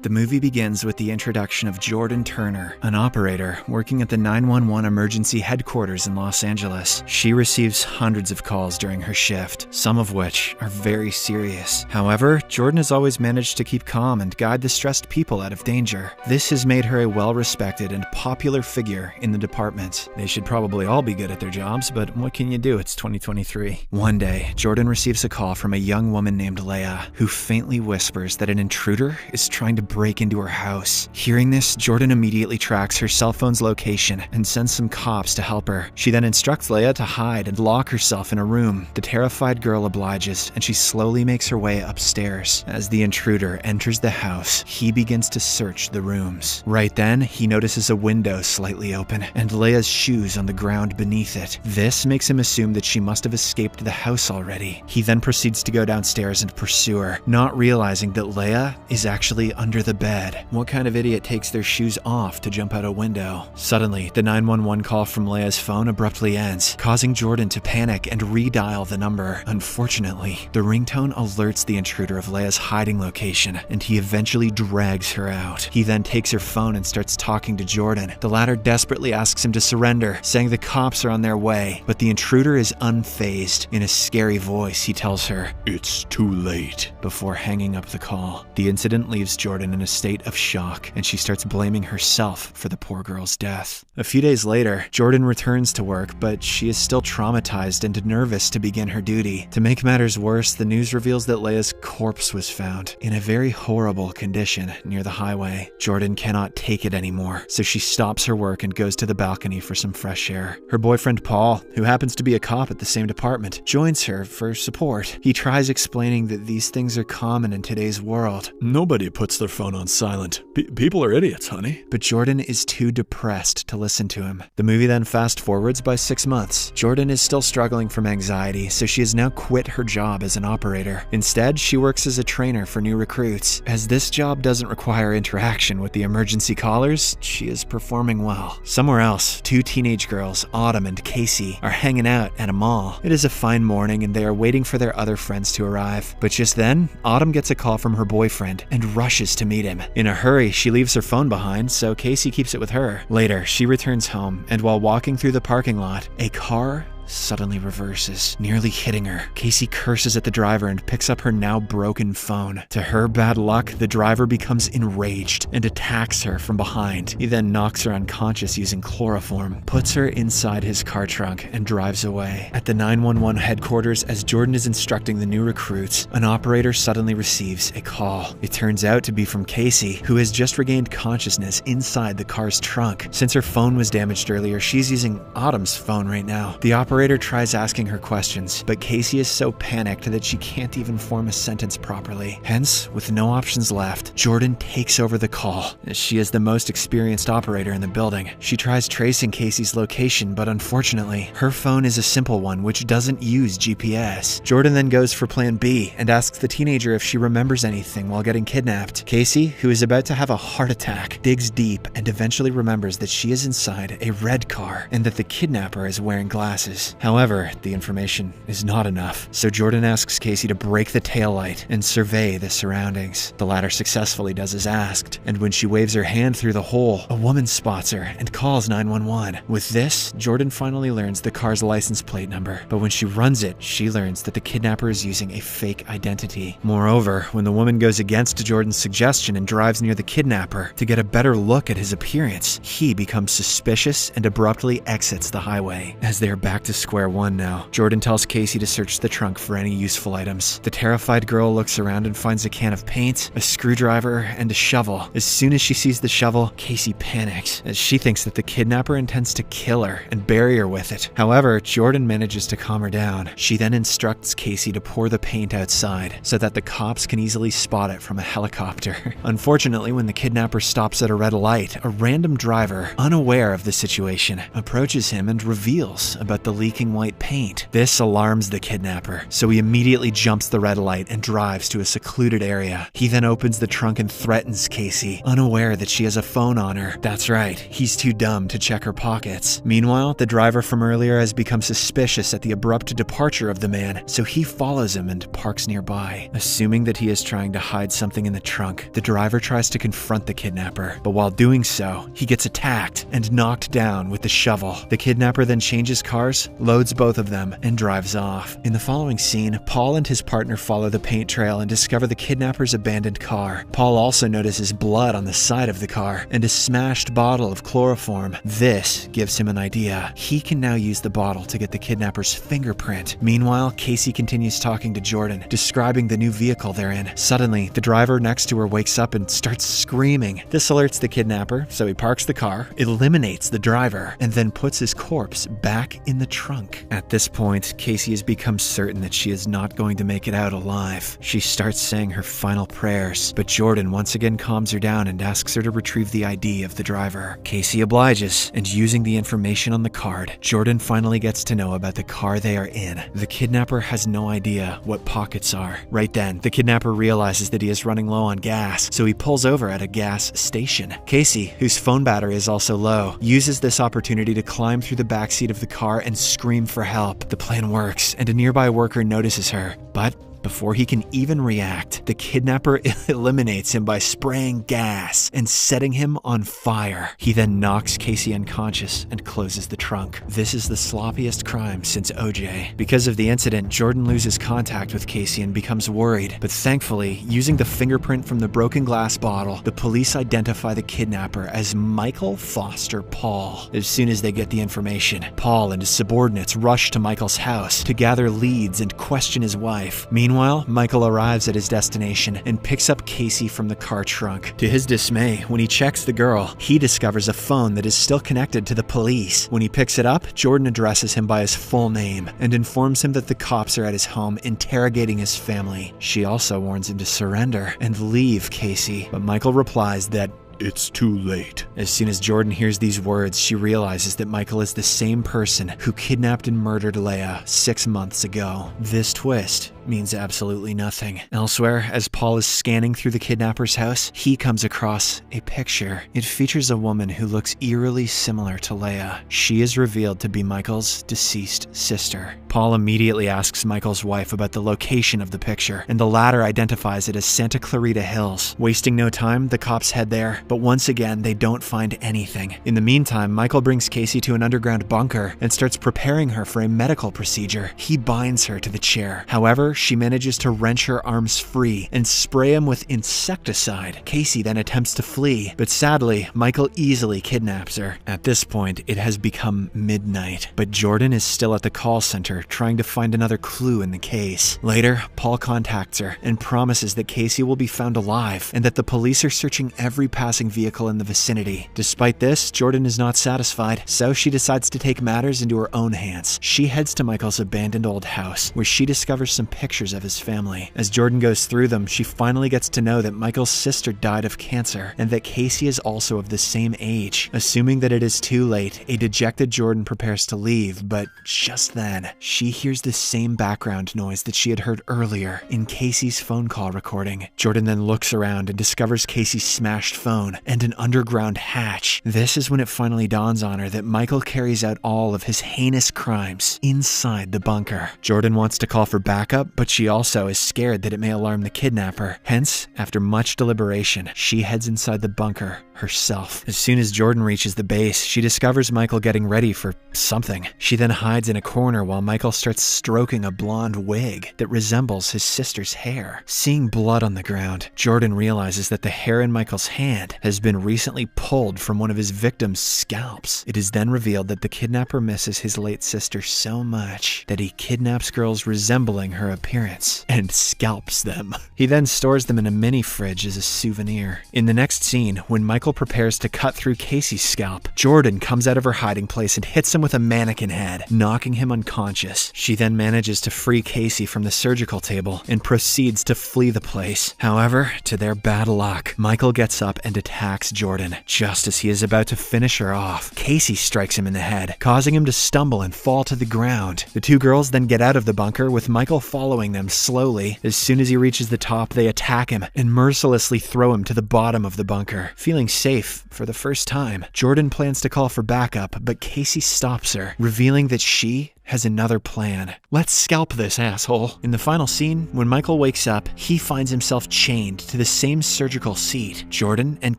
The movie begins with the introduction of Jordan Turner, an operator working at the 911 emergency headquarters in Los Angeles. She receives hundreds of calls during her shift, some of which are very serious. However, Jordan has always managed to keep calm and guide the stressed people out of danger. This has made her a well-respected and popular figure in the department. They should probably all be good at their jobs, but what can you do? It's 2023. One day, Jordan receives a call from a young woman named Leia, who faintly whispers that an intruder is trying to break into her house. Hearing this, Jordan immediately tracks her cell phone's location and sends some cops to help her. She then instructs Leia to hide and lock herself in a room. The terrified girl obliges, and she slowly makes her way upstairs. As the intruder enters the house, he begins to search the rooms. Right then, he notices a window slightly open and Leia's shoes on the ground beneath it. This makes him assume that she must have escaped the house already. He then proceeds to go downstairs and pursue her, not realizing that Leia is actually under the bed. What kind of idiot takes their shoes off to jump out a window? Suddenly, the 911 call from Leia's phone abruptly ends, causing Jordan to panic and redial the number. Unfortunately, the ringtone alerts the intruder of Leia's hiding location, and he eventually drags her out. He then takes her phone and starts talking to Jordan. The latter desperately asks him to surrender, saying the cops are on their way, but the intruder is unfazed. In a scary voice, he tells her, "It's too late," before hanging up the call. The incident leaves Jordan in a state of shock, and she starts blaming herself for the poor girl's death. A few days later, Jordan returns to work, but she is still traumatized and nervous to begin her duty. To make matters worse, the news reveals that Leia's corpse was found in a very horrible condition near the highway. Jordan cannot take it anymore, so she stops her work and goes to the balcony for some fresh air. Her boyfriend Paul, who happens to be a cop at the same department, joins her for support. He tries explaining that these things are common in today's world. Nobody puts their phone on silent. People are idiots, honey. But Jordan is too depressed to listen to him. The movie then fast forwards by 6 months. Jordan is still struggling from anxiety, so she has now quit her job as an operator. Instead, she works as a trainer for new recruits. As this job doesn't require interaction with the emergency callers, she is performing well. Somewhere else, 2 teenage girls, Autumn and Casey, are hanging out at a mall. It is a fine morning and they are waiting for their other friends to arrive. But just then, Autumn gets a call from her boyfriend and rushes to meet him. In a hurry, she leaves her phone behind, so Casey keeps it with her. Later, she returns home, and while walking through the parking lot, a car suddenly reverses, nearly hitting her. Casey curses at the driver and picks up her now broken phone. To her bad luck, the driver becomes enraged and attacks her from behind. He then knocks her unconscious using chloroform, puts her inside his car trunk, and drives away. At the 911 headquarters, as Jordan is instructing the new recruits, an operator suddenly receives a call. It turns out to be from Casey, who has just regained consciousness inside the car's trunk. Since her phone was damaged earlier, she's using Autumn's phone right now. The operator tries asking her questions, but Casey is so panicked that she can't even form a sentence properly. Hence, with no options left, Jordan takes over the call. As she is the most experienced operator in the building, she tries tracing Casey's location, but unfortunately, her phone is a simple one which doesn't use GPS. Jordan then goes for plan B and asks the teenager if she remembers anything while getting kidnapped. Casey, who is about to have a heart attack, digs deep and eventually remembers that she is inside a red car and that the kidnapper is wearing glasses. However, the information is not enough, so Jordan asks Casey to break the taillight and survey the surroundings. The latter successfully does as asked, and when she waves her hand through the hole, a woman spots her and calls 911. With this, Jordan finally learns the car's license plate number, but when she runs it, she learns that the kidnapper is using a fake identity. Moreover, when the woman goes against Jordan's suggestion and drives near the kidnapper to get a better look at his appearance, he becomes suspicious and abruptly exits the highway. As they are back to square one now, Jordan tells Casey to search the trunk for any useful items. The terrified girl looks around and finds a can of paint, a screwdriver, and a shovel. As soon as she sees the shovel, Casey panics, as she thinks that the kidnapper intends to kill her and bury her with it. However, Jordan manages to calm her down. She then instructs Casey to pour the paint outside so that the cops can easily spot it from a helicopter. Unfortunately, when the kidnapper stops at a red light, a random driver, unaware of the situation, approaches him and reveals about the leaking white paint. This alarms the kidnapper, so he immediately jumps the red light and drives to a secluded area. He then opens the trunk and threatens Casey, unaware that she has a phone on her. That's right, he's too dumb to check her pockets. Meanwhile, the driver from earlier has become suspicious at the abrupt departure of the man, so he follows him and parks nearby. Assuming that he is trying to hide something in the trunk, the driver tries to confront the kidnapper, but while doing so, he gets attacked and knocked down with the shovel. The kidnapper then changes cars, loads both of them, and drives off. In the following scene, Paul and his partner follow the paint trail and discover the kidnapper's abandoned car. Paul also notices blood on the side of the car and a smashed bottle of chloroform. This gives him an idea. He can now use the bottle to get the kidnapper's fingerprint. Meanwhile, Casey continues talking to Jordan, describing the new vehicle they're in. Suddenly, the driver next to her wakes up and starts screaming. This alerts the kidnapper, so he parks the car, eliminates the driver, and then puts his corpse back in the trunk. At this point, Casey has become certain that she is not going to make it out alive. She starts saying her final prayers, but Jordan once again calms her down and asks her to retrieve the ID of the driver. Casey obliges, and using the information on the card, Jordan finally gets to know about the car they are in. The kidnapper has no idea what pockets are. Right then, the kidnapper realizes that he is running low on gas, so he pulls over at a gas station. Casey, whose phone battery is also low, uses this opportunity to climb through the backseat of the car and scream for help. The plan works, and a nearby worker notices her, but before he can even react, the kidnapper eliminates him by spraying gas and setting him on fire. He then knocks Casey unconscious and closes the trunk. This is the sloppiest crime since OJ. Because of the incident, Jordan loses contact with Casey and becomes worried, but thankfully, using the fingerprint from the broken glass bottle, the police identify the kidnapper as Michael Foster Paul. As soon as they get the information, Paul and his subordinates rush to Michael's house to gather leads and question his wife. Meanwhile, Michael arrives at his destination and picks up Casey from the car trunk. To his dismay, when he checks the girl, he discovers a phone that is still connected to the police. When he picks it up, Jordan addresses him by his full name and informs him that the cops are at his home interrogating his family. She also warns him to surrender and leave Casey, but Michael replies that It's too late. as soon as Jordan hears these words, she realizes that Michael is the same person who kidnapped and murdered Leah 6 months ago. This twist means absolutely nothing. Elsewhere, as Paul is scanning through the kidnapper's house, he comes across a picture. It features a woman who looks eerily similar to Leah. She is revealed to be Michael's deceased sister. Paul immediately asks Michael's wife about the location of the picture, and the latter identifies it as Santa Clarita Hills. Wasting no time, the cops head there, but once again, they don't find anything. In the meantime, Michael brings Casey to an underground bunker and starts preparing her for a medical procedure. He binds her to the chair. However, she manages to wrench her arms free and spray him with insecticide. Casey then attempts to flee, but sadly, Michael easily kidnaps her. At this point, it has become midnight, but Jordan is still at the call center trying to find another clue in the case. Later, Paul contacts her and promises that Casey will be found alive and that the police are searching every passing vehicle in the vicinity. Despite this, Jordan is not satisfied, so she decides to take matters into her own hands. She heads to Michael's abandoned old house, where she discovers some pictures of his family. As Jordan goes through them, she finally gets to know that Michael's sister died of cancer and that Casey is also of the same age. Assuming that it is too late, a dejected Jordan prepares to leave, but just then, she hears the same background noise that she had heard earlier in Casey's phone call recording. Jordan then looks around and discovers Casey's smashed phone and an underground hatch. This is when it finally dawns on her that Michael carries out all of his heinous crimes inside the bunker. Jordan wants to call for backup, but she also is scared that it may alarm the kidnapper. Hence, after much deliberation, she heads inside the bunker herself. As soon as Jordan reaches the base, she discovers Michael getting ready for something. She then hides in a corner while Michael starts stroking a blonde wig that resembles his sister's hair. Seeing blood on the ground, Jordan realizes that the hair in Michael's hand has been recently pulled from one of his victim's scalps. It is then revealed that the kidnapper misses his late sister so much that he kidnaps girls resembling her appearance and scalps them. He then stores them in a mini fridge as a souvenir. In the next scene, when Michael prepares to cut through Casey's scalp, Jordan comes out of her hiding place and hits him with a mannequin head, knocking him unconscious. She then manages to free Casey from the surgical table and proceeds to flee the place. However, to their bad luck, Michael gets up and attacks Jordan. Just as he is about to finish her off, Casey strikes him in the head, causing him to stumble and fall to the ground. The two girls then get out of the bunker, with Michael following them slowly. As soon as he reaches the top, they attack him and mercilessly throw him to the bottom of the bunker. Feeling safe for the first time, Jordan plans to call for backup, but Casey stops her, revealing that she has another plan. Let's scalp this asshole. In the final scene, when Michael wakes up, he finds himself chained to the same surgical seat. Jordan and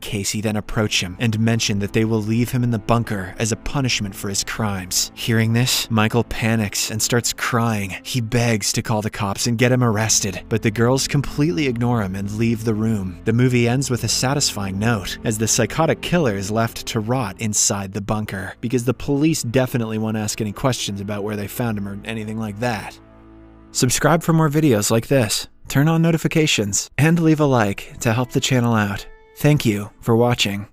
Casey then approach him and mention that they will leave him in the bunker as a punishment for his crimes. Hearing this, Michael panics and starts crying. He begs to call the cops and get him arrested, but the girls completely ignore him and leave the room. The movie ends with a satisfying note, as the psychotic killer is left to rot inside the bunker, because the police definitely won't ask any questions about where they found him or anything like that. Subscribe for more videos like this, turn on notifications, and leave a like to help the channel out. Thank you for watching.